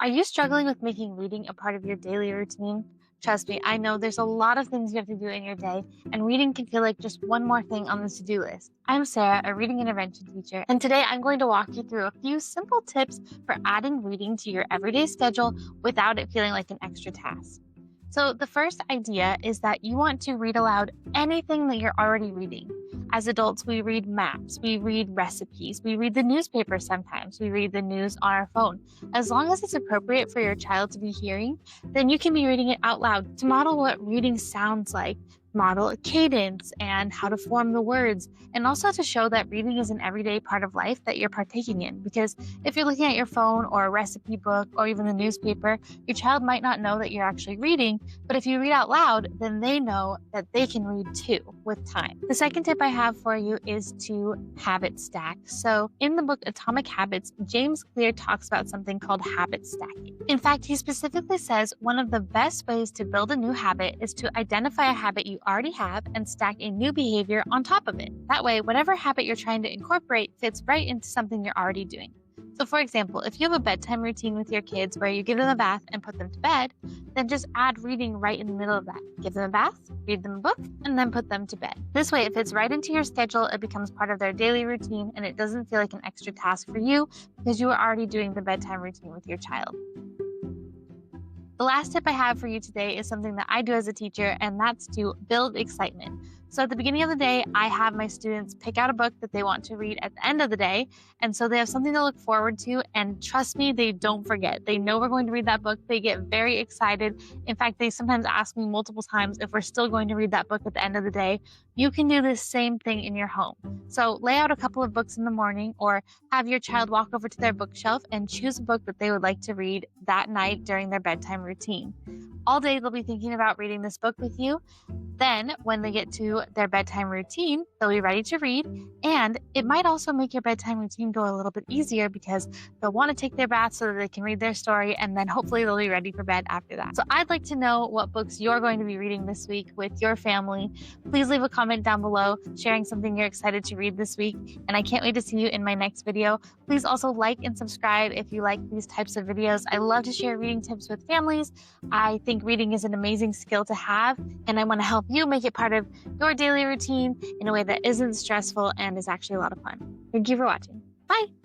Are you struggling with making reading a part of your daily routine? Trust me, I know there's a lot of things you have to do in your day, and reading can feel like just one more thing on the to do list. I'm Sarah, a reading intervention teacher, and today I'm going to walk you through a few simple tips for adding reading to your everyday schedule without it feeling like an extra task. So, the first idea is that you want to read aloud anything that you're already reading. As adults, we read maps, we read recipes, we read the newspaper sometimes, we read the news on our phone. As long as it's appropriate for your child to be hearing, then you can be reading it out loud to model what reading sounds like, model a cadence and how to form the words, and also to show that reading is an everyday part of life that you're partaking in. Because if you're looking at your phone or a recipe book or even the newspaper, your child might not know that you're actually reading, but if you read out loud, then they know that they can read too with time. The second tip I have for you is to habit stack. So in the book Atomic Habits, James Clear talks about something called habit stacking. In fact, he specifically says one of the best ways to build a new habit is to identify a habit you already have and stack a new behavior on top of it. That way, whatever habit you're trying to incorporate fits right into something you're already doing. So for example, if you have a bedtime routine with your kids where you give them a bath and put them to bed, then just add reading right in the middle of that. Give them a bath, read them a book, and then put them to bed. This way, it fits right into your schedule, it becomes part of their daily routine, and it doesn't feel like an extra task for you because you are already doing the bedtime routine with your child. The last tip I have for you today is something that I do as a teacher, and that's to build excitement. So at the beginning of the day, I have my students pick out a book that they want to read at the end of the day. And so they have something to look forward to. And trust me, they don't forget. They know we're going to read that book. They get very excited. In fact, they sometimes ask me multiple times if we're still going to read that book at the end of the day. You can do the same thing in your home. So lay out a couple of books in the morning, or have your child walk over to their bookshelf and choose a book that they would like to read that night during their bedtime routine. All day, they'll be thinking about reading this book with you. Then, when they get to their bedtime routine, they'll be ready to read. And it might also make your bedtime routine go a little bit easier because they'll want to take their bath so that they can read their story. And then hopefully they'll be ready for bed after that. So I'd like to know what books you're going to be reading this week with your family. Please leave a comment down below sharing something you're excited to read this week. And I can't wait to see you in my next video. Please also like and subscribe if you like these types of videos. I love to share reading tips with families. I think reading is an amazing skill to have, and I want to help you make it part of your daily routine in a way that isn't stressful and is actually a lot of fun. Thank you for watching. Bye.